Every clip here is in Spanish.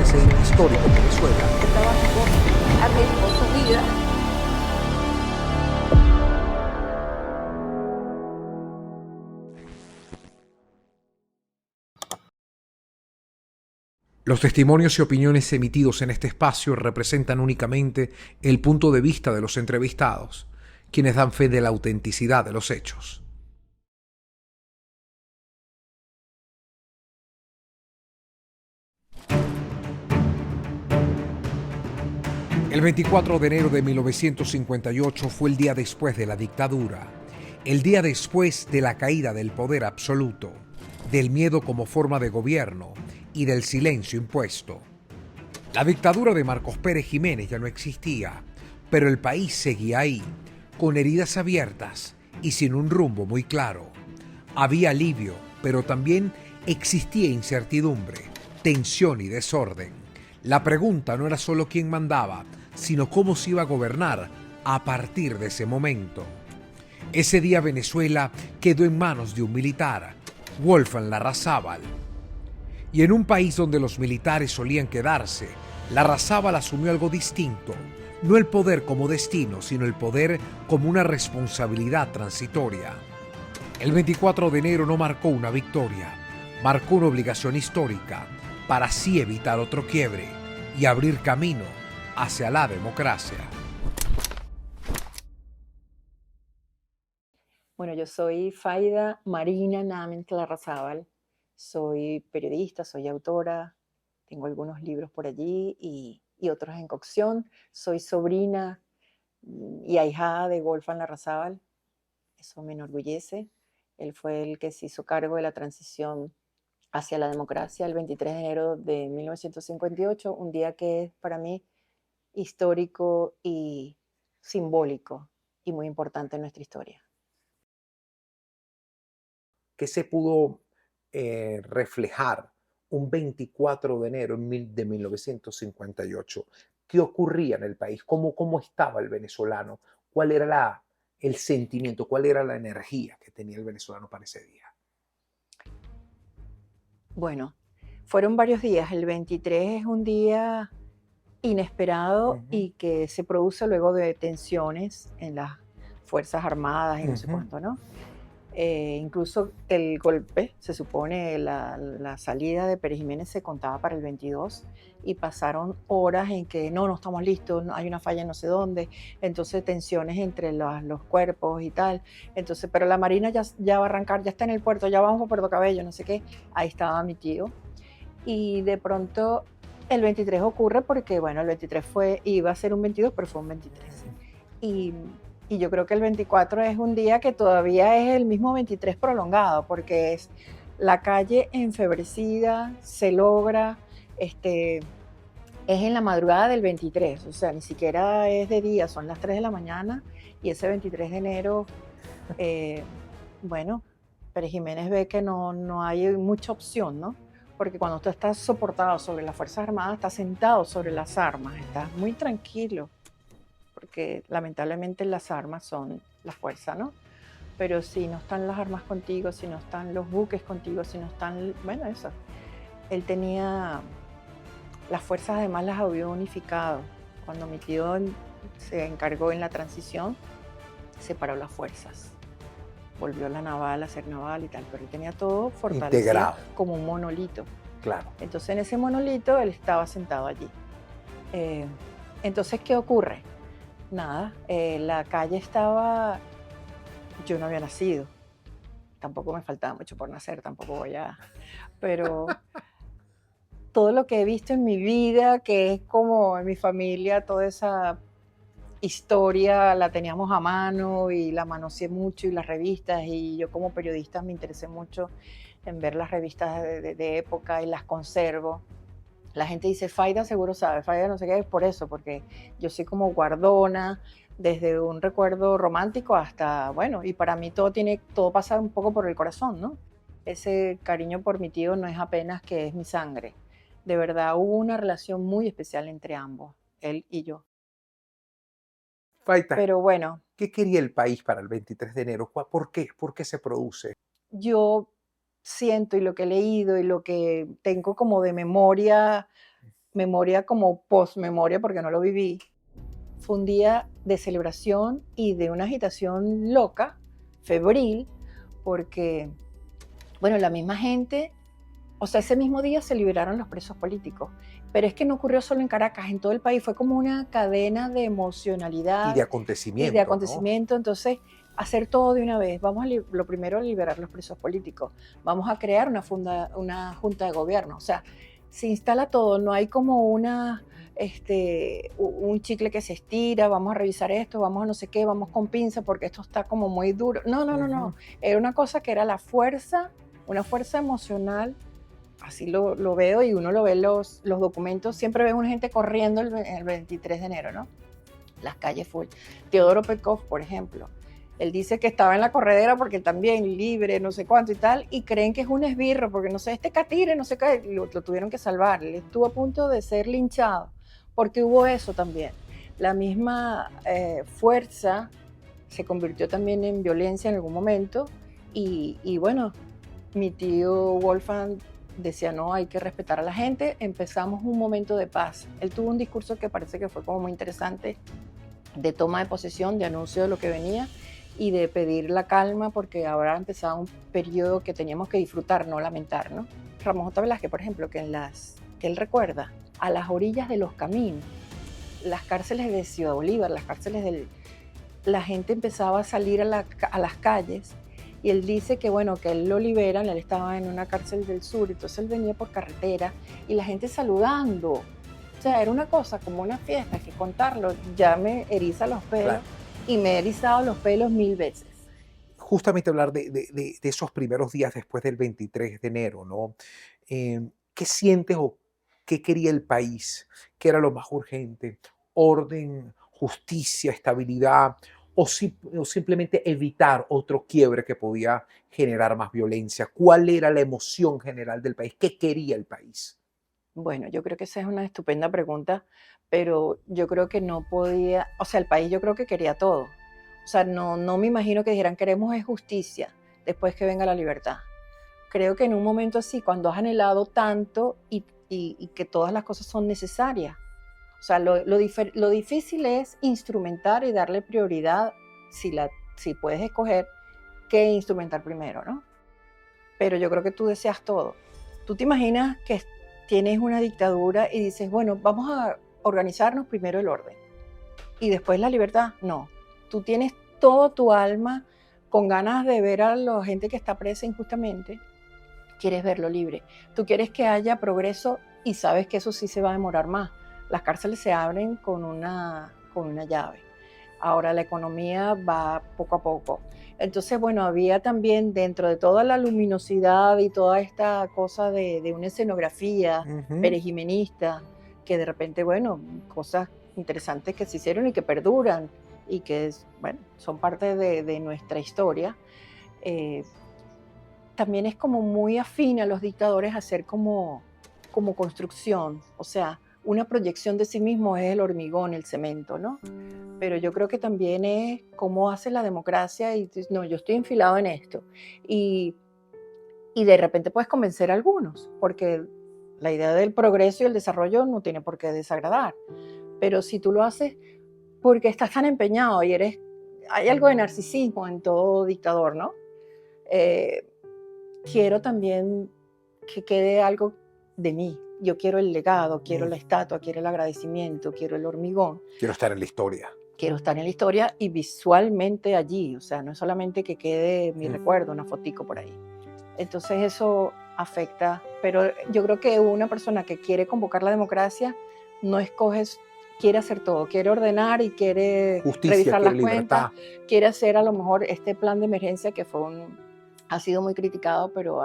ese histórico en Venezuela. Trabajo arriesgó su vida. Los testimonios y opiniones emitidos en este espacio representan únicamente el punto de vista de los entrevistados, quienes dan fe de la autenticidad de los hechos. El 24 de enero de 1958 fue el día después de la dictadura, el día después de la caída del poder absoluto, del miedo como forma de gobierno y del silencio impuesto. La dictadura de Marcos Pérez Jiménez ya no existía, pero el país seguía ahí, con heridas abiertas y sin un rumbo muy claro. Había alivio, pero también existía incertidumbre, tensión y desorden. La pregunta no era solo quién mandaba, sino cómo se iba a gobernar a partir de ese momento. Ese día Venezuela quedó en manos de un militar, Wolfgang Larrazábal. Y en un país donde los militares solían quedarse, Larrazábal asumió algo distinto, no el poder como destino, sino el poder como una responsabilidad transitoria. El 24 de enero no marcó una victoria, marcó una obligación histórica para así evitar otro quiebre y abrir camino hacia la democracia. Bueno, yo soy Faida Marina Nament Larrazábal. Soy periodista, soy autora, tengo algunos libros por allí y otros en cocción. Soy sobrina y ahijada de Wolfgang Larrazábal. Eso me enorgullece. Él fue el que se hizo cargo de la transición hacia la democracia el 23 de enero de 1958, un día que es para mí histórico y simbólico y muy importante en nuestra historia. ¿Qué se pudo reflejar un 24 de enero de 1958? ¿Qué ocurría en el país? ¿Cómo estaba el venezolano? ¿Cuál era el sentimiento? ¿Cuál era la energía que tenía el venezolano para ese día? Bueno, fueron varios días. El 23 es un día inesperado Ujú, y que se produce luego de tensiones en las Fuerzas Armadas y no sé ujú. cuánto, ¿no? Incluso el golpe, se supone, la salida de Pérez Jiménez se contaba para el 22 y pasaron horas en que no estamos listos, hay una falla en no sé dónde, entonces tensiones entre los cuerpos y tal. Entonces, pero la Marina ya va a arrancar, ya está en el puerto, ya vamos a Puerto Cabello, no sé qué. Ahí estaba mi tío. Y de pronto el 23 ocurre porque, bueno, el 23 iba a ser un 22, pero fue un 23. Y, y yo creo que el 24 es un día que todavía es el mismo 23 prolongado, porque es la calle enfebrecida, se logra, es en la madrugada del 23, o sea, ni siquiera es de día, son las 3 de la mañana y ese 23 de enero, eh, bueno, Pérez Jiménez ve que no hay mucha opción, ¿no? Porque cuando tú estás soportado sobre las Fuerzas Armadas, estás sentado sobre las armas, estás muy tranquilo, porque lamentablemente las armas son la fuerza, ¿no? Pero si no están las armas contigo, si no están los buques contigo, si no están, bueno, eso. Él tenía, las fuerzas además las había unificado. Cuando mi tío se encargó en la transición, separó las fuerzas. Volvió a la naval, a ser naval y tal, pero él tenía todo fortalecido Integrado, como un monolito. claro. Entonces en ese monolito él estaba sentado allí. Eh, entonces, ¿qué ocurre? Nada, la calle estaba, yo no había nacido, tampoco me faltaba mucho por nacer, tampoco voy a, pero todo lo que he visto en mi vida, que es como en mi familia, toda esa historia la teníamos a mano y la manoseé mucho y las revistas y yo como periodista me interesé mucho en ver las revistas de época y las conservo. La gente dice, Faida seguro sabe, Faida no sé qué, es por eso, porque yo soy como guardona, desde un recuerdo romántico hasta, bueno, y para mí todo pasa un poco por el corazón, ¿no? Ese cariño por mi tío no es apenas que es mi sangre. De verdad, hubo una relación muy especial entre ambos, él y yo. Faita, Pero bueno, ¿qué quería el país para el 23 de enero? ¿Por qué? ¿Por qué se produce? yo siento y lo que he leído y lo que tengo como de memoria memoria como post-memoria, porque no lo viví, fue un día de celebración y de una agitación loca, febril, porque, bueno, la misma gente, o sea, ese mismo día se liberaron los presos políticos, pero es que no ocurrió solo en Caracas, en todo el país, fue como una cadena de Y de emocionalidad y de acontecimientos, ¿no? acontecimiento. Entonces, hacer todo de una vez. Vamos a lo primero a liberar los presos políticos. Vamos a crear una junta de gobierno. O sea, se instala todo. No hay como un chicle que se estira. Vamos a revisar esto, vamos a no sé qué, vamos con pinza porque esto está como muy duro. No, no, no, no. Era una cosa que era la fuerza, una fuerza emocional. Así lo veo y uno lo ve en los documentos. Siempre ves una gente corriendo el 23 de enero, ¿no? Las calles full. Teodoro Petkov, por ejemplo, él dice que estaba en la corredera porque también libre, no sé cuánto y tal, y creen que es un esbirro porque no sé, este catire, no sé qué, lo tuvieron que salvar. Él estuvo a punto de ser linchado porque hubo eso también. La misma fuerza se convirtió también en violencia en algún momento y bueno, mi tío Wolfgang decía, no, hay que respetar a la gente, empezamos un momento de paz. Él tuvo un discurso que parece que fue como muy interesante, de toma de posesión, de anuncio de lo que venía y de pedir la calma porque ahora empezaba un periodo que teníamos que disfrutar, no lamentar, ¿no? Ramón J. Velázquez, por ejemplo, que él recuerda, a las orillas de los caminos, las cárceles de Ciudad Bolívar, las cárceles la gente empezaba a salir a las calles y él dice que bueno, que él lo liberan, él estaba en una cárcel del sur, entonces él venía por carretera y la gente saludando. O sea, era una cosa como una fiesta que contarlo ya me eriza los pelos. Claro. Y me he erizado los pelos 1000 veces. Justamente hablar de esos primeros días después del 23 de enero, ¿no? ¿Qué sientes o qué quería el país? ¿Qué era lo más urgente? ¿Orden, justicia, estabilidad o simplemente evitar otro quiebre que podía generar más violencia? ¿Cuál era la emoción general del país? ¿Qué quería el país? Bueno, yo creo que esa es una estupenda pregunta, pero yo creo que no podía, o sea, el país yo creo que quería todo. O sea, no me imagino que dijeran queremos es justicia después que venga la libertad. Creo que en un momento así, cuando has anhelado tanto y que todas las cosas son necesarias, o sea, lo difícil es instrumentar y darle prioridad, si puedes escoger qué instrumentar primero, ¿no? Pero yo creo que tú deseas todo. Tú te imaginas que tienes una dictadura y dices, bueno, vamos a organizarnos primero el orden y después la libertad. No, tú tienes todo tu alma con ganas de ver a la gente que está presa injustamente, quieres verlo libre. Tú quieres que haya progreso y sabes que eso sí se va a demorar más. Las cárceles se abren con una llave. Ahora la economía va poco a poco. Entonces, bueno, había también dentro de toda la luminosidad y toda esta cosa de una escenografía Ujú. perejimenista, que de repente, bueno, cosas interesantes que se hicieron y que perduran y que, bueno, son parte de nuestra historia. eh, También es como muy afín a los dictadores hacer como construcción, o sea, una proyección de sí mismo es el hormigón, el cemento, ¿no? Pero yo creo que también es cómo hace la democracia y dices, no, yo estoy enfilado en esto. Y, y de repente puedes convencer a algunos, porque la idea del progreso y el desarrollo no tiene por qué desagradar. Pero si tú lo haces porque estás tan empeñado y hay algo de narcisismo en todo dictador, ¿no? Eh, Quiero también que quede algo de mí. Yo quiero el legado, quiero Mm, la estatua, quiero el agradecimiento, quiero el hormigón. Quiero estar en la historia. Quiero estar en la historia y visualmente allí, o sea, no es solamente que quede mi Mm. recuerdo, una fotico por ahí. Entonces eso afecta, pero yo creo que una persona que quiere convocar la democracia no escoge, quiere hacer todo, quiere ordenar y quiere Justicia, revisar quiere las cuentas, libertad. quiere hacer a lo mejor este plan de emergencia que ha sido muy criticado, pero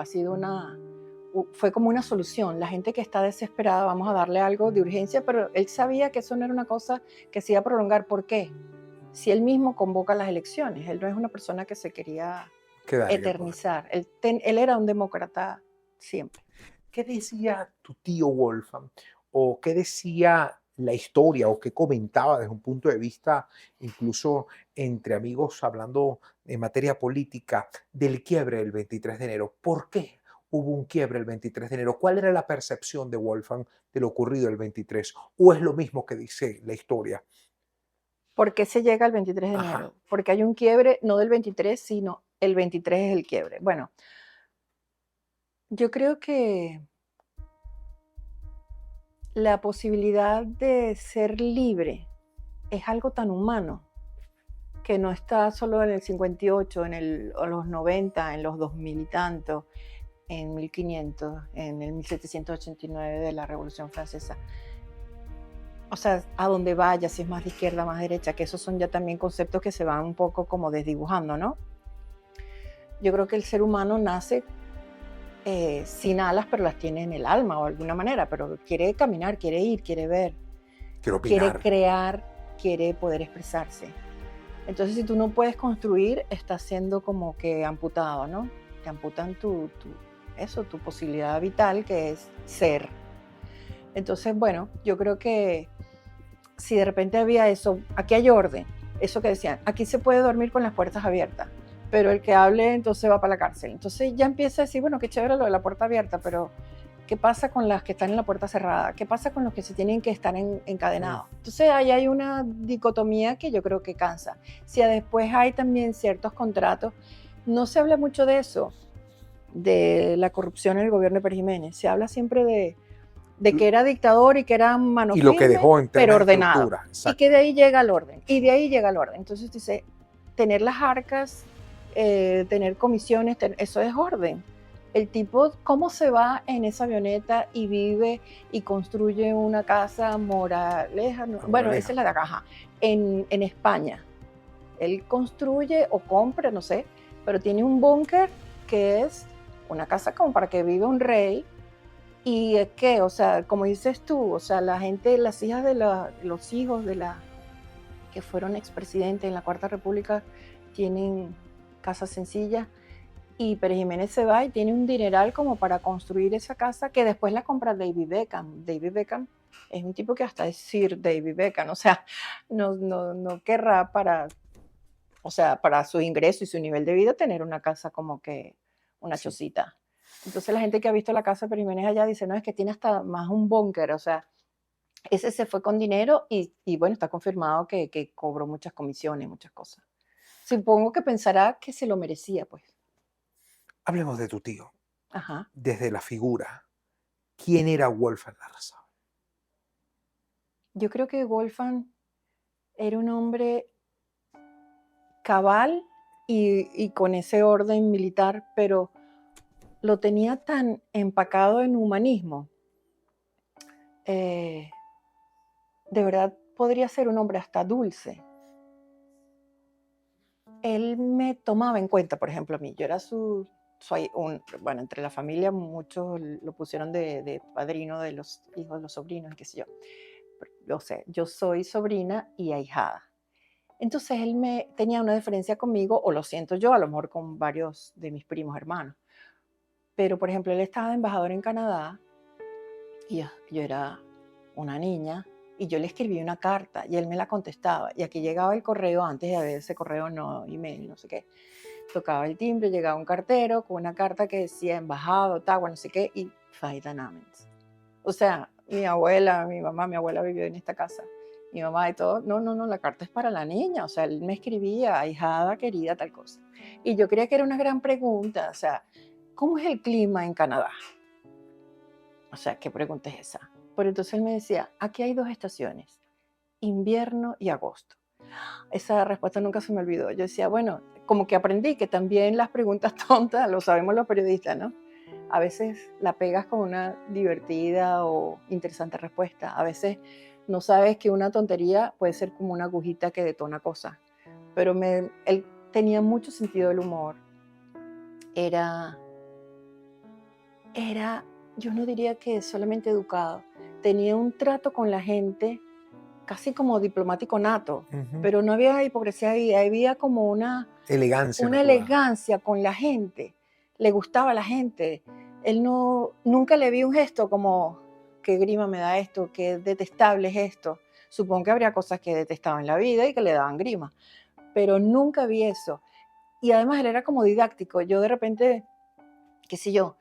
fue como una solución. La gente que está desesperada, vamos a darle algo de urgencia, pero él sabía que eso no era una cosa que se iba a prolongar. ¿Por qué? Si él mismo convoca las elecciones, él no es una persona que se quería Quedar en el poder. eternizar. Él era un demócrata siempre. ¿Qué decía tu tío Wolfgang? ¿O qué decía la historia? ¿O qué comentaba desde un punto de vista, incluso entre amigos, hablando en materia política, del quiebre del 23 de enero? ¿Por qué hubo un quiebre el 23 de enero. ¿Cuál era la percepción de Wolfgang de lo ocurrido el 23? ¿O es lo mismo que dice la historia? ¿Por qué se llega al 23 de Ajá. enero? Porque hay un quiebre, no del 23, sino el 23 es el quiebre. Bueno, yo creo que la posibilidad de ser libre es algo tan humano que no está solo en el 58, en los 90, en los 2000 y tanto, en 1500, en el 1789 de la Revolución Francesa. O sea, a donde vaya, si es más de izquierda, más derecha, que esos son ya también conceptos que se van un poco como desdibujando, ¿no? Yo creo que el ser humano nace sin alas, pero las tiene en el alma o de alguna manera, pero quiere caminar, quiere ir, quiere ver, Quiero quiere opinar. crear, quiere poder expresarse. Entonces, si tú no puedes construir, estás siendo como que amputado, ¿no? Te amputan tu posibilidad vital, que es ser. Entonces, bueno, yo creo que si de repente había eso, aquí hay orden, eso que decían, aquí se puede dormir con las puertas abiertas, pero el que hable entonces va para la cárcel. Entonces ya empieza a decir, bueno, qué chévere lo de la puerta abierta, pero ¿qué pasa con las que están en la puerta cerrada? ¿Qué pasa con los que se tienen que estar encadenados? Entonces ahí hay una dicotomía que yo creo que cansa. Si después hay también ciertos contratos, no se habla mucho de eso, de la corrupción en el gobierno de Pérez Jiménez. Se habla siempre de que era dictador y que era mano Y lo que firme, dejó en pero temas de ordenado. estructura. Y Exacto. que de ahí llega el orden. Y de ahí llega el orden. Entonces dice, tener las arcas, tener comisiones, eso es orden. El tipo, cómo se va en esa avioneta y vive y construye una casa moraleja. Bueno, esa es la de Caja. En España. Él construye o compra, no sé, pero tiene un búnker que es una casa como para que viva un rey. Y es que, o sea, como dices tú, o sea, la gente, las hijas de los hijos de la que fueron expresidentes en la Cuarta República tienen casas sencillas y Pérez Jiménez se va y tiene un dineral como para construir esa casa que después la compra David Beckham. David Beckham es un tipo que hasta es Sir David Beckham, o sea, no querrá para, o sea, para su ingreso y su nivel de vida tener una casa como que una Sí. chocita. Entonces la gente que ha visto la casa de Pérez Jiménez allá dice, no, es que tiene hasta más un búnker, o sea, ese se fue con dinero y bueno, está confirmado que cobró muchas comisiones, muchas cosas. Supongo que pensará que se lo merecía, pues. Hablemos de tu tío, Ajá. desde la figura. ¿Quién era Wolfgang Larrazábal? Yo creo que Wolfgang era un hombre cabal y con ese orden militar, pero lo tenía tan empacado en humanismo. De verdad podría ser un hombre hasta dulce. Él me tomaba en cuenta, por ejemplo, a mí. Yo era bueno, entre la familia muchos lo pusieron de padrino de los hijos, los sobrinos, qué sé yo. O sea, yo soy sobrina y ahijada. Entonces él tenía una diferencia conmigo, o lo siento yo, a lo mejor con varios de mis primos hermanos. Pero, por ejemplo, él estaba de embajador en Canadá y yo era una niña y yo le escribí una carta y él me la contestaba. Y aquí llegaba el correo, antes de haber ese correo, no, email, no sé qué. Tocaba el timbre, llegaba un cartero con una carta que decía embajado, Ottawa, no sé qué, y Faida Namens. O sea, mi abuela, mi mamá, mi abuela vivió en esta casa. Mi mamá y todo, no, la carta es para la niña. O sea, él me escribía, ahijada, querida, tal cosa. Y yo creía que era una gran pregunta, o sea, ¿cómo es el clima en Canadá? O sea, ¿qué pregunta es esa? Pero entonces él me decía, aquí hay dos estaciones, invierno y agosto. Esa respuesta nunca se me olvidó. Yo decía, bueno, como que aprendí que también las preguntas tontas, lo sabemos los periodistas, ¿no? A veces la pegas con una divertida o interesante respuesta. A veces no sabes que una tontería puede ser como una agujita que detona cosas. Pero él tenía mucho sentido del humor. Era, yo no diría que solamente educado. Tenía un trato con la gente casi como diplomático nato, pero no había hipocresía ahí, había como una Elegancia natural. elegancia con la gente, le gustaba a la gente. Él nunca le vi un gesto como, qué grima me da esto, qué detestable es esto. Supongo que habría cosas que detestaba en la vida y que le daban grima, pero nunca vi eso. Y además él era como didáctico. Yo de repente, qué sé yo,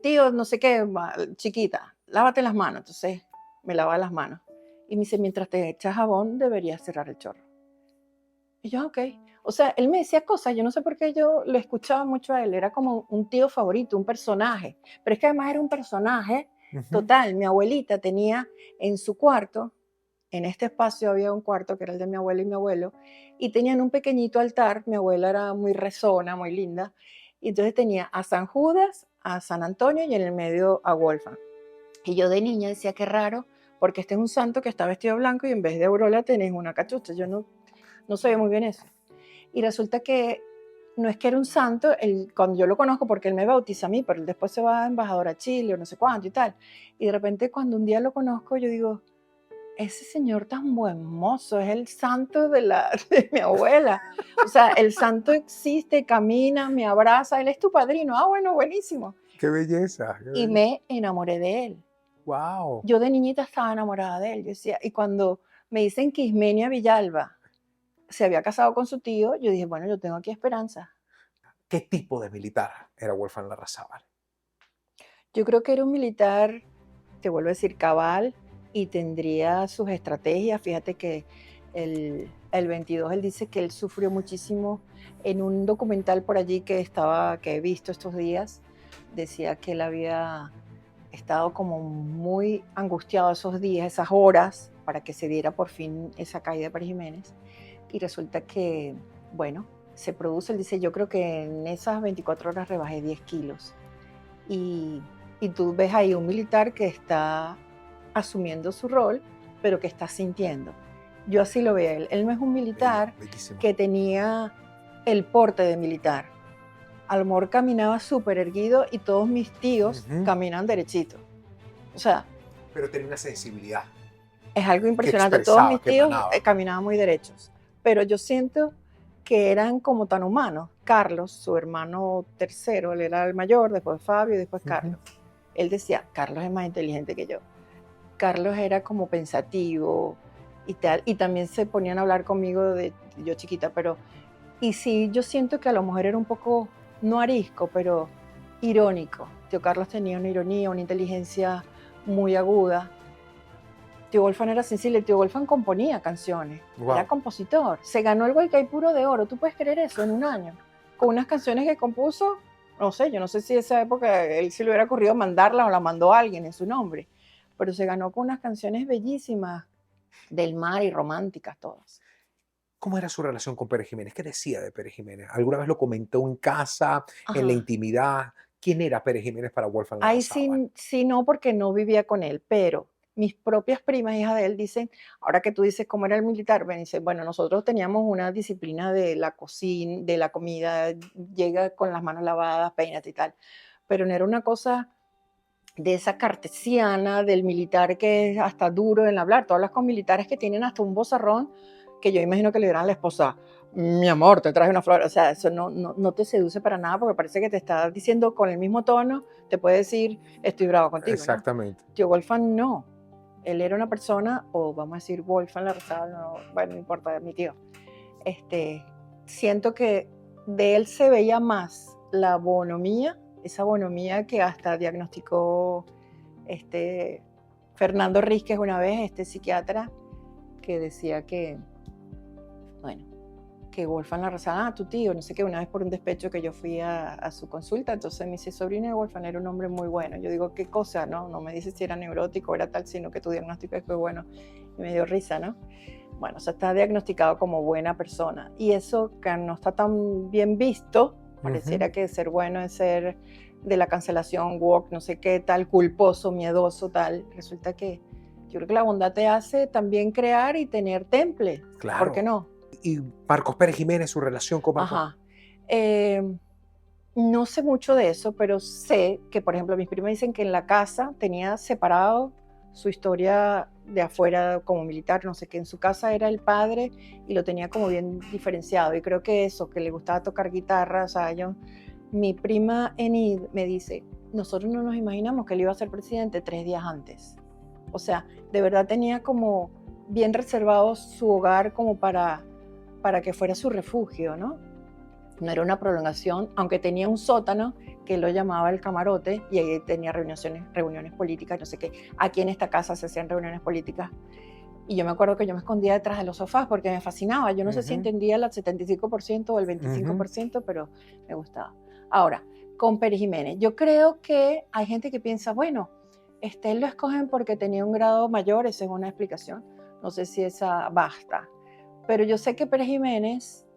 tío, no sé qué, chiquita, lávate las manos. Entonces me lavaba las manos. Y me dice, mientras te echas jabón, deberías cerrar el chorro. Y yo, ok. O sea, él me decía cosas, yo no sé por qué yo lo escuchaba mucho a él, era como un tío favorito, un personaje. Pero es que además era un personaje total. Mi abuelita tenía en su cuarto, en este espacio había un cuarto que era el de mi abuela y mi abuelo, y tenían un pequeñito altar. Mi abuela era muy rezona, muy linda, y entonces tenía a San Judas, a San Antonio y en el medio a Wolfgang. Y yo de niña decía, qué raro, porque este es un santo que está vestido de blanco y en vez de aureola tenés una cachucha. Yo no sabía muy bien eso. Y resulta que no es que era un santo, cuando yo lo conozco porque él me bautiza a mí, pero él después se va a embajador a Chile o no sé cuánto y tal. Y de repente cuando un día lo conozco, yo digo, ese señor tan buen mozo es el santo de mi abuela. O sea, el santo existe, camina, me abraza, él es tu padrino. Ah, bueno, buenísimo. ¡Qué belleza! ¡Qué Y belleza! me enamoré de él. ¡Wow! Yo de niñita estaba enamorada de él. Yo decía, y cuando me dicen que Ismenia Villalba se había casado con su tío, yo dije, bueno, yo tengo aquí esperanza. ¿Qué tipo de militar era Wolfgang Larrazábal? Yo creo que era un militar, te vuelvo a decir, cabal, y tendría sus estrategias. Fíjate que el 22 él dice que él sufrió muchísimo en un documental por allí que he visto estos días. Decía que él había estado como muy angustiado esos días, esas horas, para que se diera por fin esa caída de Pérez Jiménez. Y resulta que, bueno, se produce, él dice, yo creo que en esas 24 horas rebajé 10 kilos. Y, y tú ves ahí un militar que está asumiendo su rol, pero que está sintiendo. Yo así lo veo. Él no es un militar Bellísimo. que tenía el porte de militar. A lo mejor caminaba súper erguido y todos mis tíos caminan derechito. O sea, Pero tenía una sensibilidad. es algo impresionante. Todos expresaba, mis que tíos emanaba. caminaban muy derechos. Pero yo siento que eran como tan humanos. Carlos, su hermano tercero, él era el mayor, después Fabio y después Carlos. Él decía, Carlos es más inteligente que yo. Carlos era como pensativo y tal. Y también se ponían a hablar conmigo de yo chiquita, pero... Y sí, yo siento que a lo mejor era un poco, no arisco, pero irónico. Tío Carlos tenía una ironía, una inteligencia muy aguda. Tío Wolfgang era sensible, tío Wolfgang componía canciones, era compositor. Se ganó el Guaycaipuro de Oro, ¿tú puedes creer eso en un año? Con unas canciones que compuso, no sé, yo no sé si esa época él se le hubiera ocurrido mandarla o la mandó alguien en su nombre, pero se ganó con unas canciones bellísimas del mar y románticas todas. ¿Cómo era su relación con Pérez Jiménez? ¿Qué decía de Pérez Jiménez? ¿Alguna vez lo comentó en casa, en la intimidad? ¿Quién era Pérez Jiménez para Wolfgang Ahí Larrazábal? sí no, porque no vivía con él, pero mis propias primas, hijas de él, dicen, ahora que tú dices cómo era el militar, me dice, bueno, nosotros teníamos una disciplina de la cocina, de la comida, llega con las manos lavadas, peínate y tal, pero no era una cosa de esa cartesiana del militar que es hasta duro en hablar. Tú hablas con militares que tienen hasta un vozarrón que yo imagino que le dirán a la esposa, mi amor, te traje una flor. O sea, eso no te seduce para nada porque parece que te está diciendo con el mismo tono, te puede decir, estoy bravo contigo, ¿no? Exactamente. Tío Wolfgang no. Él era una persona, o vamos a decir Wolfgang Larrazábal, no, bueno, no importa, mi tío. Siento que de él se veía más la bonomía, esa bonomía que hasta diagnosticó Fernando Rizquez una vez, este psiquiatra, que decía que, bueno, que Wolfgang Larrazábal, tu tío, no sé qué, una vez por un despecho que yo fui a su consulta, entonces me dice, sobrino de Wolfgang era un hombre muy bueno. Yo digo, ¿qué cosa? No me dice si era neurótico o era tal, sino que tu diagnóstico es que bueno. Y me dio risa, ¿no? Bueno, o sea, está diagnosticado como buena persona. Y eso que no está tan bien visto, pareciera que ser bueno es ser de la cancelación, woke, no sé qué, tal, culposo, miedoso, tal. Resulta que yo creo que la bondad te hace también crear y tener temple. Claro. ¿Por qué no? ¿Y Marcos Pérez Jiménez, su relación con Marcos? Ajá. No sé mucho de eso, pero sé que, por ejemplo, mis primas dicen que en la casa tenía separado su historia de afuera como militar, no sé qué, en su casa era el padre y lo tenía como bien diferenciado. Y creo que eso, que le gustaba tocar guitarra, o sea, mi prima Enid me dice, nosotros no nos imaginamos que él iba a ser presidente 3 días antes. O sea, de verdad tenía como bien reservado su hogar como para que fuera su refugio, ¿no? no era una prolongación, aunque tenía un sótano que él lo llamaba el camarote, y ahí tenía reuniones políticas, no sé qué. Aquí en esta casa se hacían reuniones políticas, y yo me acuerdo que yo me escondía detrás de los sofás porque me fascinaba. Yo no sé si entendía el 75% o el 25%, pero me gustaba. Ahora, con Pérez Jiménez, yo creo que hay gente que piensa, bueno, él lo escogen porque tenía un grado mayor, esa es una explicación. No sé si esa basta. Pero yo sé que Pérez Jiménez,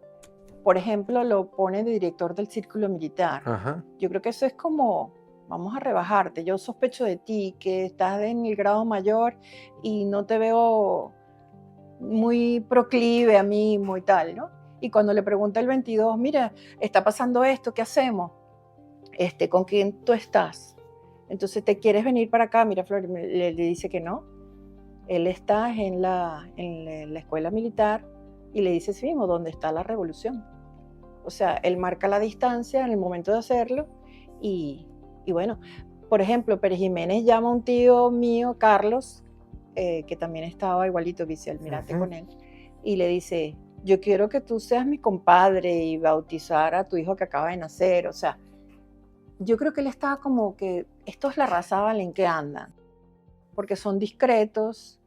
por ejemplo, lo pone de director del Círculo Militar. Yo creo que eso es como, vamos a rebajarte. Yo sospecho de ti, que estás en el grado mayor y no te veo muy proclive a mí, muy tal, ¿no? Y cuando le pregunta el 22, mira, está pasando esto, ¿qué hacemos? ¿Con quién tú estás? Entonces, ¿te quieres venir para acá? Mira, Flor le dice que no. Él está en la escuela militar y le dice sí mismo, ¿dónde está la revolución? O sea, él marca la distancia en el momento de hacerlo y bueno, por ejemplo, Pérez Jiménez llama a un tío mío, Carlos, que también estaba igualito, vicealmirante con él, y le dice, yo quiero que tú seas mi compadre y bautizar a tu hijo que acaba de nacer. O sea, yo creo que él estaba como que, esto es la raza Valen en que andan, porque son discretos,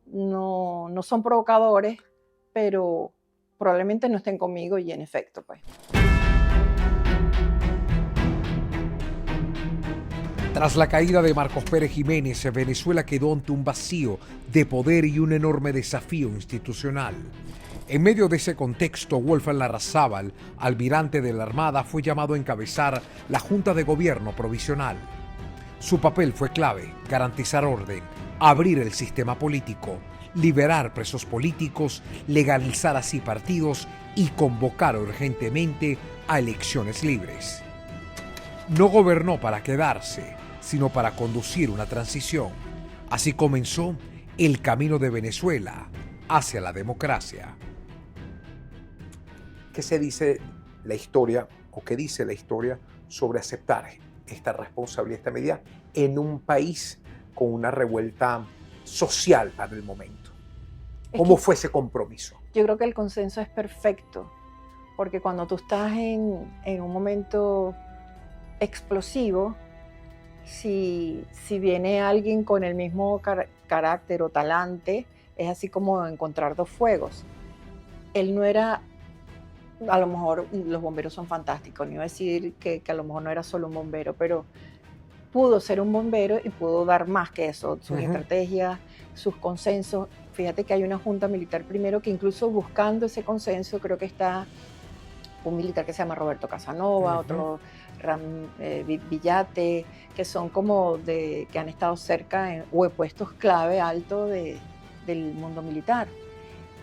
no son provocadores, pero probablemente no estén conmigo y en efecto, pues. Tras la caída de Marcos Pérez Jiménez, Venezuela quedó ante un vacío de poder y un enorme desafío institucional. En medio de ese contexto, Wolfgang Larrazábal, almirante de la Armada, fue llamado a encabezar la Junta de Gobierno Provisional. Su papel fue clave: garantizar orden, abrir el sistema político, liberar presos políticos, legalizar así partidos y convocar urgentemente a elecciones libres. No gobernó para quedarse, sino para conducir una transición. Así comenzó el camino de Venezuela hacia la democracia. ¿Qué se dice la historia o qué dice la historia sobre aceptar esta responsabilidad, esta medida en un país con una revuelta social para el momento? ¿Cómo fue ese compromiso? Yo creo que el consenso es perfecto, porque cuando tú estás en un momento explosivo, si viene alguien con el mismo carácter o talante, es así como encontrar dos fuegos. Él no era, a lo mejor los bomberos son fantásticos, no iba a decir que a lo mejor no era solo un bombero, pero pudo ser un bombero y pudo dar más que eso, sus estrategias, sus consensos. Fíjate que hay una junta militar primero que incluso buscando ese consenso, creo que está un militar que se llama Roberto Casanova, otro Villate, que son como que han estado cerca o en puestos clave alto del mundo militar.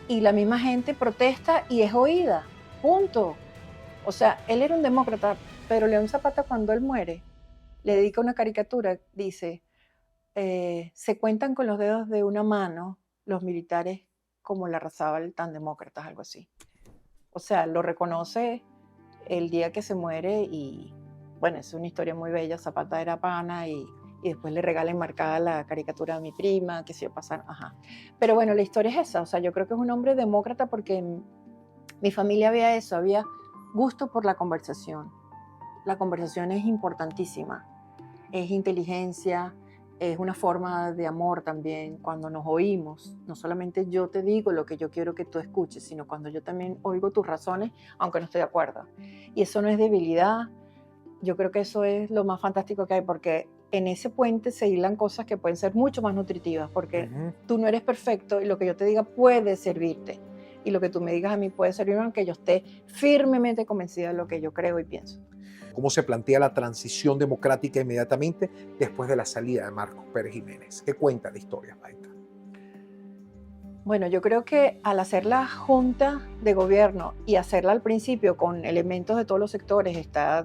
Y la misma gente protesta y es oída, punto. O sea, él era un demócrata, pero León Zapata, cuando él muere, le dedica una caricatura, dice, se cuentan con los dedos de una mano los militares como Larrazábal, tan demócratas, algo así. O sea, lo reconoce el día que se muere y, bueno, es una historia muy bella. Zapata era pana y después le regala enmarcada la caricatura a mi prima, que se iba a pasar, Pero bueno, la historia es esa. O sea, yo creo que es un hombre demócrata porque en mi familia había eso, había gusto por la conversación. La conversación es importantísima. Es inteligencia, es una forma de amor también. Cuando nos oímos, no solamente yo te digo lo que yo quiero que tú escuches, sino cuando yo también oigo tus razones, aunque no estoy de acuerdo. Y eso no es debilidad. Yo creo que eso es lo más fantástico que hay, porque en ese puente se hilan cosas que pueden ser mucho más nutritivas, porque tú no eres perfecto y lo que yo te diga puede servirte. Y lo que tú me digas a mí puede servirme, aunque yo esté firmemente convencida de lo que yo creo y pienso. ¿Cómo se plantea la transición democrática inmediatamente después de la salida de Marcos Pérez Jiménez? ¿Qué cuenta la historia, maestra? Bueno, yo creo que al hacer la junta de gobierno y hacerla al principio con elementos de todos los sectores,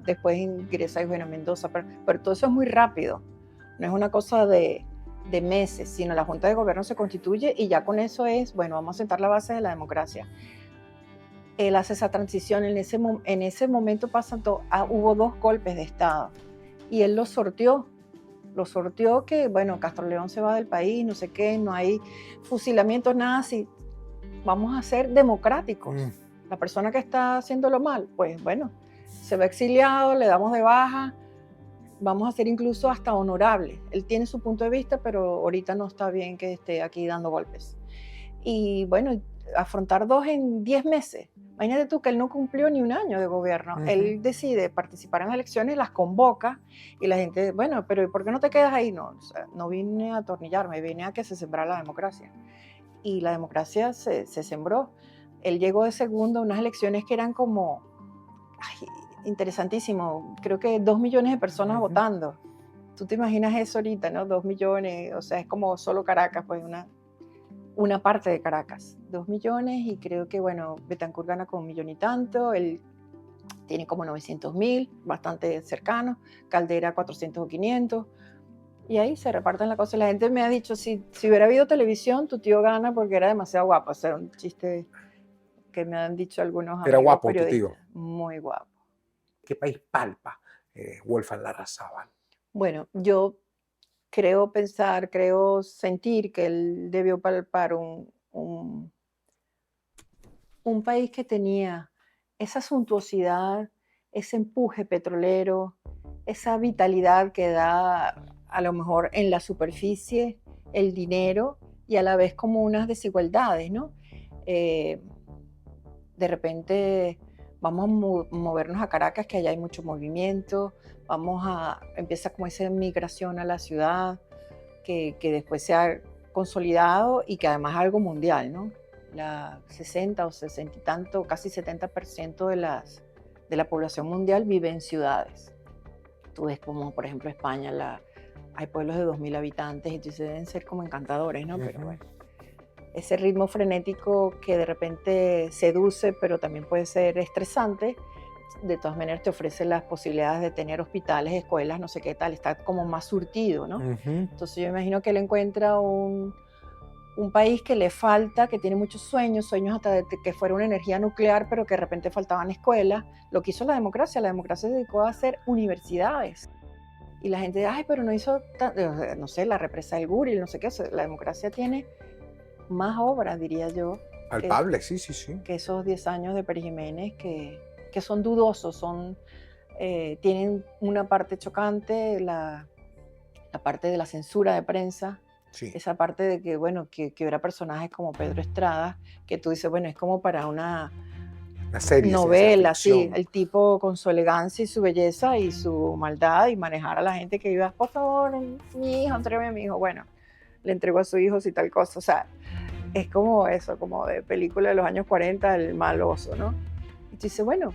después ingresa Eugenio Mendoza, pero todo eso es muy rápido. No es una cosa de meses, sino la junta de gobierno se constituye y ya con eso es, bueno, vamos a sentar la base de la democracia. Él hace esa transición, en ese momento hubo 2 golpes de Estado y él los sorteó que, bueno, Castro León se va del país, no sé qué, no hay fusilamientos, nada así, vamos a ser democráticos. La persona que está haciéndolo mal, pues bueno, se va exiliado, le damos de baja, vamos a ser incluso hasta honorables. Él tiene su punto de vista, pero ahorita no está bien que esté aquí dando golpes. Y bueno, afrontar 2 en 10 meses. Imagínate tú que él no cumplió ni un año de gobierno. Él decide participar en elecciones, las convoca y la gente, bueno, pero ¿por qué no te quedas ahí? No, o sea, no vine a atornillarme, vine a que se sembrara la democracia. Y la democracia se sembró. Él llegó de segundo a unas elecciones que eran como, ay, interesantísimo, creo que 2 millones de personas votando. Tú te imaginas eso ahorita, ¿no? 2 millones, o sea, es como solo Caracas, pues una parte de Caracas. 2 millones y creo que, bueno, Betancur gana con 1 millón y tanto, él tiene como 900.000, bastante cercano, Caldera 400 o 500, y ahí se reparten la cosa. La gente me ha dicho, si hubiera habido televisión, tu tío gana porque era demasiado guapo. O sea, un chiste que me han dicho algunos Era amigos guapo tu periodistas. tío. Muy guapo. ¿Qué país palpa Wolfgang Larrazábal? Bueno, yo creo sentir que él debió palpar un país que tenía esa suntuosidad, ese empuje petrolero, esa vitalidad que da a lo mejor en la superficie el dinero y a la vez como unas desigualdades, ¿no? De repente vamos a movernos a Caracas, que allá hay mucho movimiento, empieza como esa migración a la ciudad, que después se ha consolidado y que además es algo mundial, ¿no? La 60 o 60 y tanto, casi 70% de la población mundial vive en ciudades. Tú ves como, por ejemplo, España, hay pueblos de 2.000 habitantes, entonces deben ser como encantadores, ¿no? Pero bueno, ese ritmo frenético que de repente seduce, pero también puede ser estresante, de todas maneras te ofrece las posibilidades de tener hospitales, escuelas, no sé qué tal, está como más surtido, ¿no? Entonces yo imagino que él encuentra un país que le falta, que tiene muchos sueños hasta de que fuera una energía nuclear, pero que de repente faltaban escuelas. Lo que hizo la democracia se dedicó a hacer universidades. Y la gente, ay, pero no hizo, no sé, la represa del Guril, no sé qué, la democracia tiene más obras, diría yo. Palpable, sí. Que esos 10 años de Pérez Jiménez, que son dudosos, tienen una parte chocante, la parte de la censura de prensa, Sí. esa parte de que, bueno, que hubiera personajes como Pedro Estrada, que tú dices, bueno, es como para una serie, novela, sí, el tipo con su elegancia y su belleza y su maldad y manejar a la gente que iba, por favor, mi hijo, entrégame a mi hijo, bueno, le entregó a su hijo y tal cosa, o sea, es como eso, como de película de los años 40, el maloso, ¿no? Y tú dices, bueno,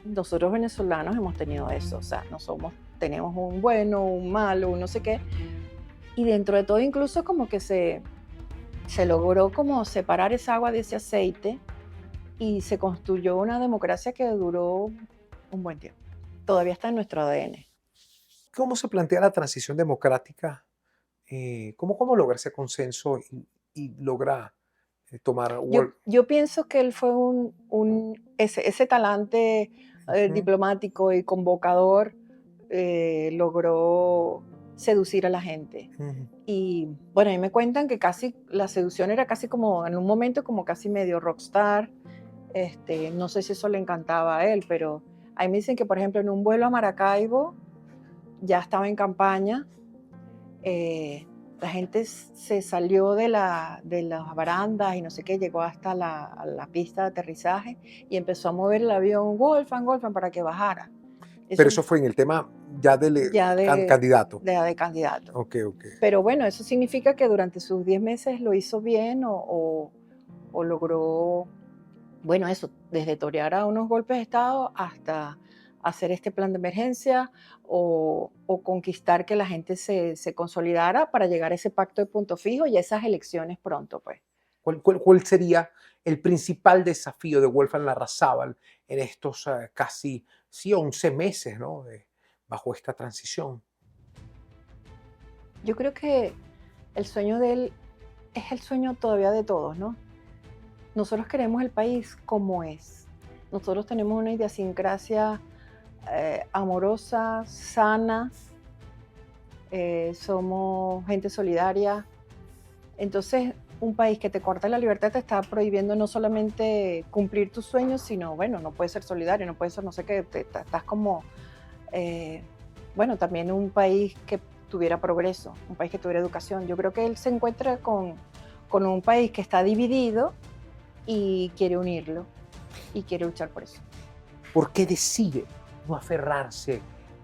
nosotros venezolanos hemos tenido eso, o sea, tenemos un bueno, un malo, un no sé qué, y dentro de todo incluso como que se logró como separar esa agua de ese aceite y se construyó una democracia que duró un buen tiempo. Todavía está en nuestro ADN. ¿Cómo se plantea la transición democrática? ¿Cómo logra ese consenso y logra tomar... Yo pienso que él fue ese talante diplomático y convocador logró seducir a la gente. Y bueno, a mí me cuentan que la seducción era casi como, en un momento como casi medio rockstar. No sé si eso le encantaba a él, pero a mí me dicen que, por ejemplo, en un vuelo a Maracaibo ya estaba en campaña, la gente se salió de las barandas y no sé qué, llegó hasta la pista de aterrizaje y empezó a mover el avión Wolfgang para que bajara. Pero eso fue en el tema ya de candidato. De candidato. Ok. Pero bueno, eso significa que durante sus 10 meses lo hizo bien o logró, bueno, eso, desde torear a unos golpes de Estado hasta hacer este plan de emergencia o conquistar que la gente se consolidara para llegar a ese pacto de punto fijo y a esas elecciones pronto, pues. ¿Cuál sería el principal desafío de Wolfgang Larrazábal en estos casi 11 meses, ¿no? Bajo esta transición? Yo creo que el sueño de él es el sueño todavía de todos, ¿no? Nosotros queremos el país como es. Nosotros tenemos una idiosincrasia amorosa, sana, somos gente solidaria, Entonces, un país que te corta la libertad te está prohibiendo no solamente cumplir tus sueños, sino, bueno, no puedes ser solidario, no puedes ser no sé qué, estás como, eh, bueno, también un país que tuviera progreso, un país que tuviera educación. Yo creo que él se encuentra con un país que está dividido y quiere unirlo y quiere luchar por eso. ¿Por qué decide no aferrarse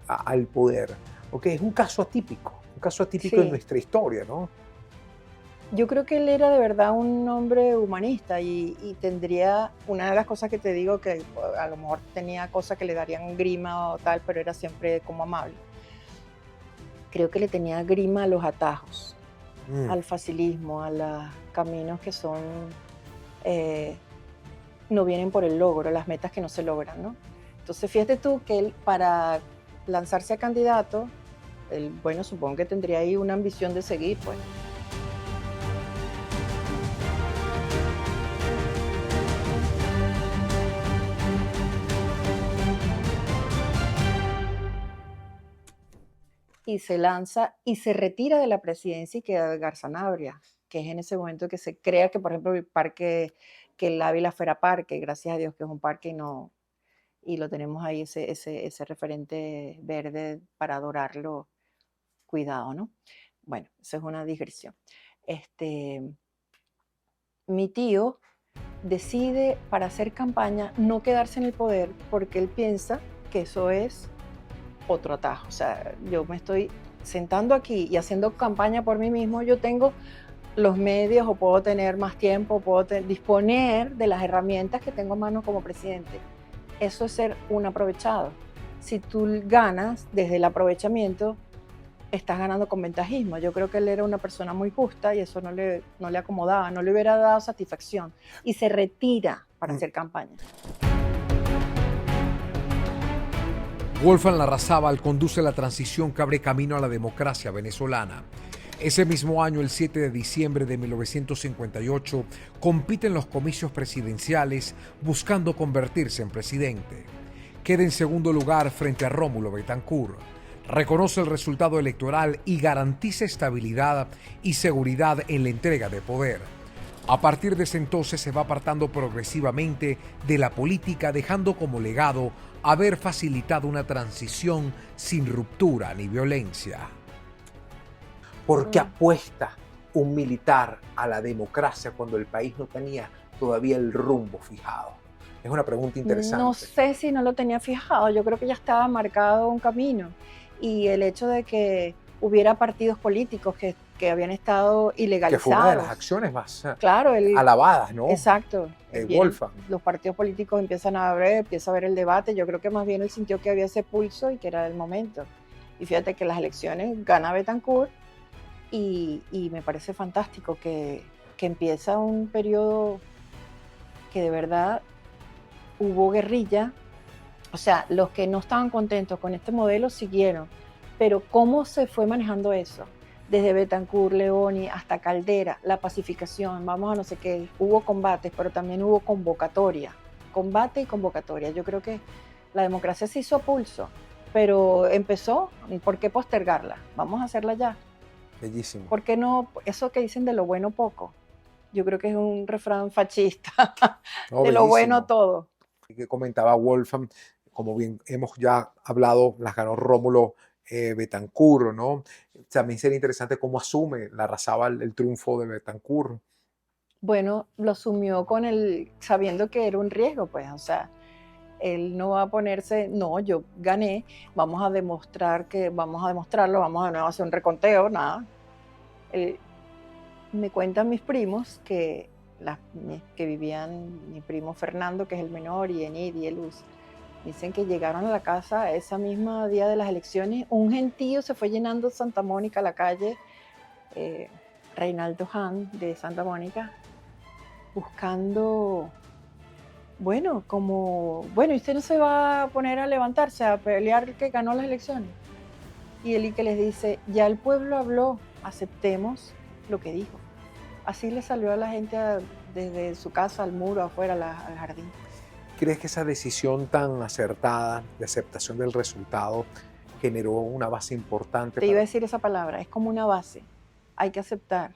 al poder? Porque es un caso atípico Sí. en nuestra historia, ¿no? Yo creo que él era de verdad un hombre humanista y tendría, una de las cosas que te digo, que a lo mejor tenía cosas que le darían grima o tal, pero era siempre como amable. Creo que le tenía grima a los atajos, Mm. al facilismo, a los caminos que son, eh, no vienen por el logro, las metas que no se logran, ¿no? Entonces fíjate tú que él para lanzarse a candidato, él, bueno, supongo que tendría ahí una ambición de seguir, pues. Y se lanza y se retira de la presidencia y queda Garzanabria, que es en ese momento que se crea que, por ejemplo, el parque, que el Ávila fuera parque, gracias a Dios que es un parque y no, y lo tenemos ahí, ese referente verde para adorarlo, cuidado, ¿no? Bueno, eso es una digresión. Este, mi tío decide para hacer campaña no quedarse en el poder porque él piensa que eso es otro atajo. O sea, yo me estoy sentando aquí y haciendo campaña por mí mismo, yo tengo los medios o puedo tener más tiempo, puedo disponer de las herramientas que tengo a mano como presidente. Eso es ser un aprovechado. Si tú ganas desde el aprovechamiento, estás ganando con ventajismo. Yo creo que él era una persona muy justa y eso no le acomodaba, no le hubiera dado satisfacción. Y se retira para hacer campaña. Wolfgang Larrazábal conduce la transición que abre camino a la democracia venezolana. Ese mismo año, el 7 de diciembre de 1958, compite en los comicios presidenciales buscando convertirse en presidente. Queda en segundo lugar frente a Rómulo Betancourt. Reconoce el resultado electoral y garantiza estabilidad y seguridad en la entrega de poder. A partir de ese entonces se va apartando progresivamente de la política, dejando como legado haber facilitado una transición sin ruptura ni violencia. ¿Por qué apuesta un militar a la democracia cuando el país no tenía todavía el rumbo fijado? Es una pregunta interesante. No sé si no lo tenía fijado, yo creo que ya estaba marcado un camino. Y el hecho de que hubiera partidos políticos que habían estado ilegalizados. Que fue una de las acciones más claro, alabadas, ¿no? Exacto. Wolfgang. Los partidos políticos empiezan a ver, empieza a ver el debate. Yo creo que más bien él sintió que había ese pulso y que era el momento. Y fíjate que las elecciones gana Betancourt y me parece fantástico que empieza un periodo que de verdad hubo guerrilla. O sea, los que no estaban contentos con este modelo siguieron. Pero ¿cómo se fue manejando eso? Desde Betancourt, Leoni, hasta Caldera, la pacificación, vamos a no sé qué, hubo combates, pero también hubo convocatoria, combate y convocatoria. Yo creo que la democracia se hizo a pulso, pero empezó, ¿por qué postergarla? Vamos a hacerla ya. Bellísimo. ¿Por qué no? Eso que dicen de lo bueno poco, yo creo que es un refrán fascista, No, de lo bueno todo. Que comentaba Wolfgang, como bien hemos ya hablado, las ganó Rómulo Betancourt, ¿no? También sería interesante cómo asume Larrazábal el triunfo de Betancourt. Bueno, lo asumió sabiendo que era un riesgo, pues, o sea, él no va a ponerse, no, yo gané, vamos a demostrarlo, vamos de nuevo a hacer un reconteo, nada. Me cuentan mis primos que vivían, mi primo Fernando, que es el menor, y Enid y Eluz, dicen que llegaron a la casa ese mismo día de las elecciones, un gentío se fue llenando Santa Mónica, la calle Reinaldo Hahn de Santa Mónica, buscando, bueno, ¿y usted no se va a poner a levantarse, a pelear que ganó las elecciones? Y él que les dice, ya el pueblo habló, aceptemos lo que dijo. Así le salió a la gente desde su casa al muro, afuera, al jardín. ¿Crees que esa decisión tan acertada de aceptación del resultado generó una base importante? Te iba a decir esa palabra, es como una base. Hay que aceptar.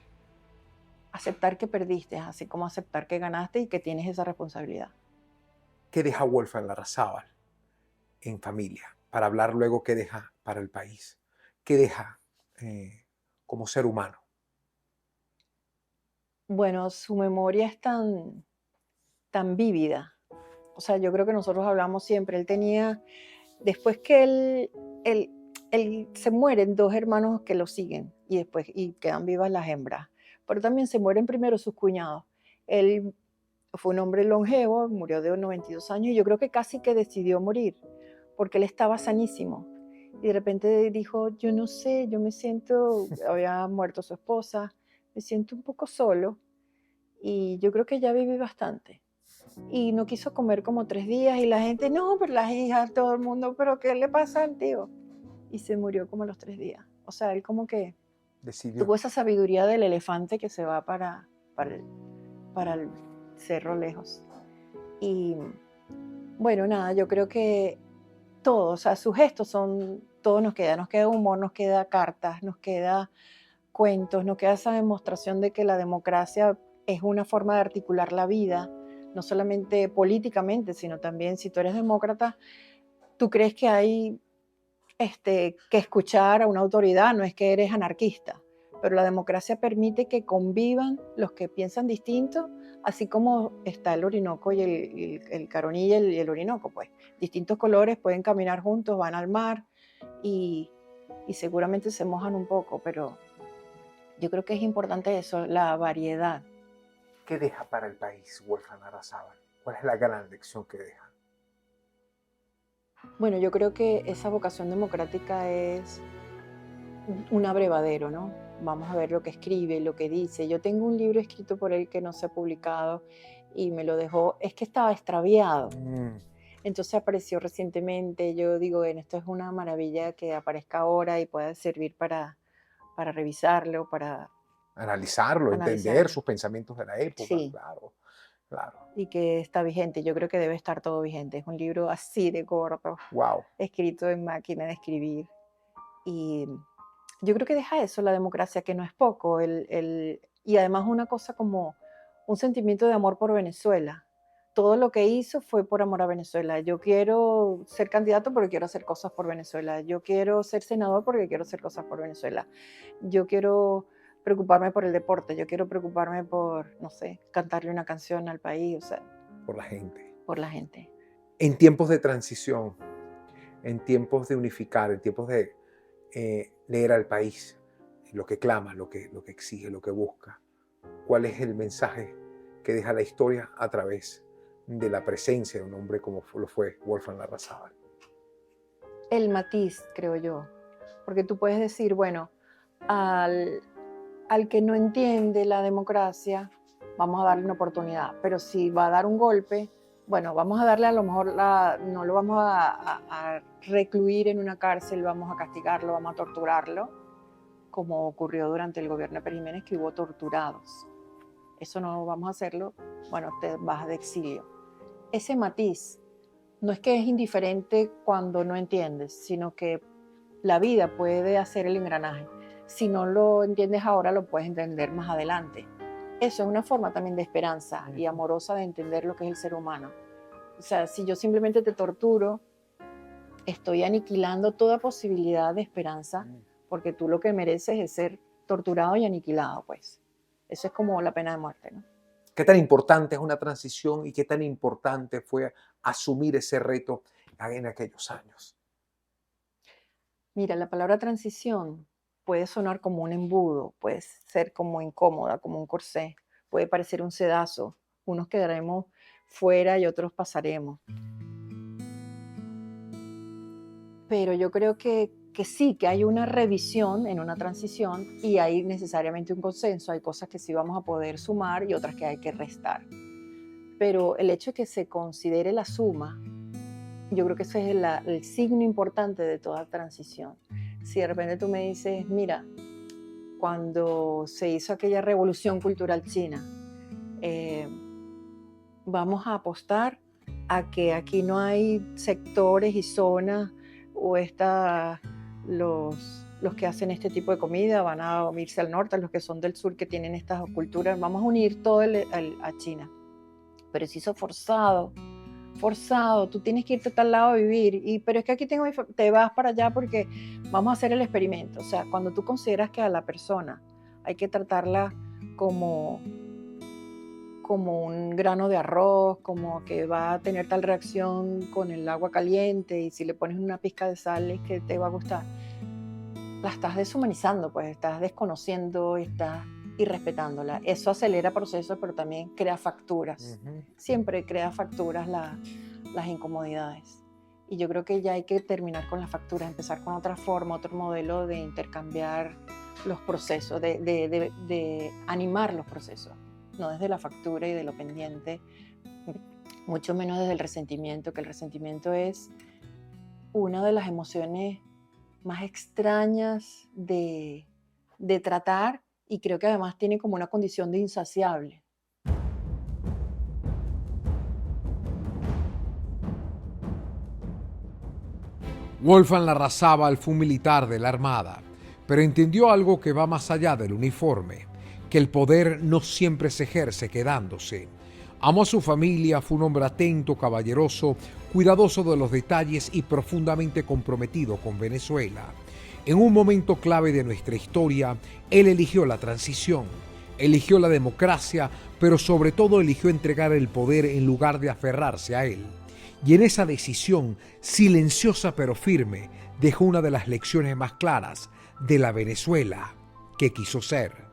aceptar que perdiste, así como aceptar que ganaste y que tienes esa responsabilidad. ¿Qué deja Wolfgang Larrazábal en familia? Para hablar luego qué deja para el país. ¿Qué deja como ser humano? Bueno, su memoria es tan vívida. O sea, yo creo que nosotros hablamos siempre, él tenía, después que él se mueren dos hermanos que lo siguen y quedan vivas las hembras, pero también se mueren primero sus cuñados. Él fue un hombre longevo, murió de 92 años y yo creo que casi que decidió morir porque él estaba sanísimo. Y de repente dijo, yo no sé, yo me siento, había muerto su esposa, me siento un poco solo y yo creo que ya viví bastante. Y no quiso comer como 3 días y la gente, no, pero las hijas, todo el mundo, pero ¿qué le pasa al tío? Y se murió como a los 3 días. O sea, él como que Decidió. tuvo esa sabiduría del elefante que se va para el cerro lejos. Y bueno, nada, yo creo que todo, o sea, sus gestos son, todo nos queda humor, nos queda cartas, nos queda cuentos, nos queda esa demostración de que la democracia es una forma de articular la vida, no solamente políticamente, sino también si tú eres demócrata, tú crees que hay que escuchar a una autoridad, no es que eres anarquista, pero la democracia permite que convivan los que piensan distinto, así como está el Orinoco y el Caroní y el Orinoco, pues distintos colores pueden caminar juntos, van al mar y, y seguramente se mojan un poco, pero yo creo que es importante eso, la variedad. ¿Qué deja para el país Wolfgang Larrazábal? ¿Cuál es la gran lección que deja? Bueno, yo creo que esa vocación democrática es un abrevadero, ¿no? Vamos a ver lo que escribe, lo que dice. Yo tengo un libro escrito por él que no se ha publicado y me lo dejó, es que estaba extraviado. Entonces apareció recientemente, yo digo, bueno, esto es una maravilla que aparezca ahora y pueda servir para revisarlo, para Analizarlo, entender analizarlo. sus pensamientos de la época, Sí, claro, claro. y que está vigente. Yo creo que debe estar todo vigente. Es un libro así de gordo, Wow. escrito en máquina de escribir. Y yo creo que deja eso, la democracia, que no es poco. Y además una cosa como un sentimiento de amor por Venezuela. Todo lo que hizo fue por amor a Venezuela. Yo quiero ser candidato porque quiero hacer cosas por Venezuela. Yo quiero ser senador porque quiero hacer cosas por Venezuela. Yo quiero preocuparme por el deporte. Yo quiero preocuparme por, no sé, cantarle una canción al país, o sea, Por la gente. por la gente. En tiempos de transición, en tiempos de unificar, en tiempos de leer al país, lo que clama, lo que exige, lo que busca, ¿cuál es el mensaje que deja la historia a través de la presencia de un hombre como lo fue Wolfgang Larrazábal? El matiz, creo yo. Porque tú puedes decir, bueno, al que no entiende la democracia, vamos a darle una oportunidad. Pero si va a dar un golpe, bueno, vamos a darle a lo mejor, no lo vamos a recluir en una cárcel, vamos a castigarlo, vamos a torturarlo, como ocurrió durante el gobierno de Pérez Jiménez, que hubo torturados. Eso no vamos a hacerlo, bueno, te vas de exilio. Ese matiz no es que es indiferente cuando no entiendes, sino que la vida puede hacer el engranaje. Si no lo entiendes ahora, lo puedes entender más adelante. Eso es una forma también de esperanza y amorosa de entender lo que es el ser humano. O sea, si yo simplemente te torturo, estoy aniquilando toda posibilidad de esperanza, porque tú lo que mereces es ser torturado y aniquilado, pues. Eso es como la pena de muerte, ¿no? ¿Qué tan importante es una transición y qué tan importante fue asumir ese reto en aquellos años? Mira, la palabra transición puede sonar como un embudo, puede ser como incómoda, como un corsé, puede parecer un sedazo. Unos quedaremos fuera y otros pasaremos. Pero yo creo que sí, que hay una revisión en una transición y hay necesariamente un consenso. Hay cosas que sí vamos a poder sumar y otras que hay que restar. Pero el hecho de que se considere la suma, yo creo que ese es el signo importante de toda transición. Si de repente tú me dices, mira, cuando se hizo aquella revolución cultural china, vamos a apostar a que aquí no hay sectores y zonas o los los que hacen este tipo de comida van a irse al norte, los que son del sur que tienen estas culturas, vamos a unir todo a China. Pero se hizo forzado, tú tienes que irte a tal lado a vivir, pero es que aquí te vas para allá porque vamos a hacer el experimento. O sea, cuando tú consideras que a la persona hay que tratarla como un grano de arroz, como que va a tener tal reacción con el agua caliente y si le pones una pizca de sal es que te va a gustar, la estás deshumanizando, pues estás desconociendo, estás irrespetándola. Eso acelera procesos, pero también crea facturas. Siempre crea facturas las incomodidades. Y yo creo que ya hay que terminar con las facturas, empezar con otra forma, otro modelo de intercambiar los procesos, de animar los procesos. No desde la factura y de lo pendiente, mucho menos desde el resentimiento, que el resentimiento es una de las emociones más extrañas de tratar y creo que además tiene como una condición de insaciable. Wolfgang Larrazábal fue un militar de la Armada, pero entendió algo que va más allá del uniforme, que el poder no siempre se ejerce quedándose. Amó a su familia, fue un hombre atento, caballeroso, cuidadoso de los detalles y profundamente comprometido con Venezuela. En un momento clave de nuestra historia, él eligió la transición, eligió la democracia, pero sobre todo eligió entregar el poder en lugar de aferrarse a él. Y en esa decisión, silenciosa pero firme, dejó una de las lecciones más claras de la Venezuela que quiso ser.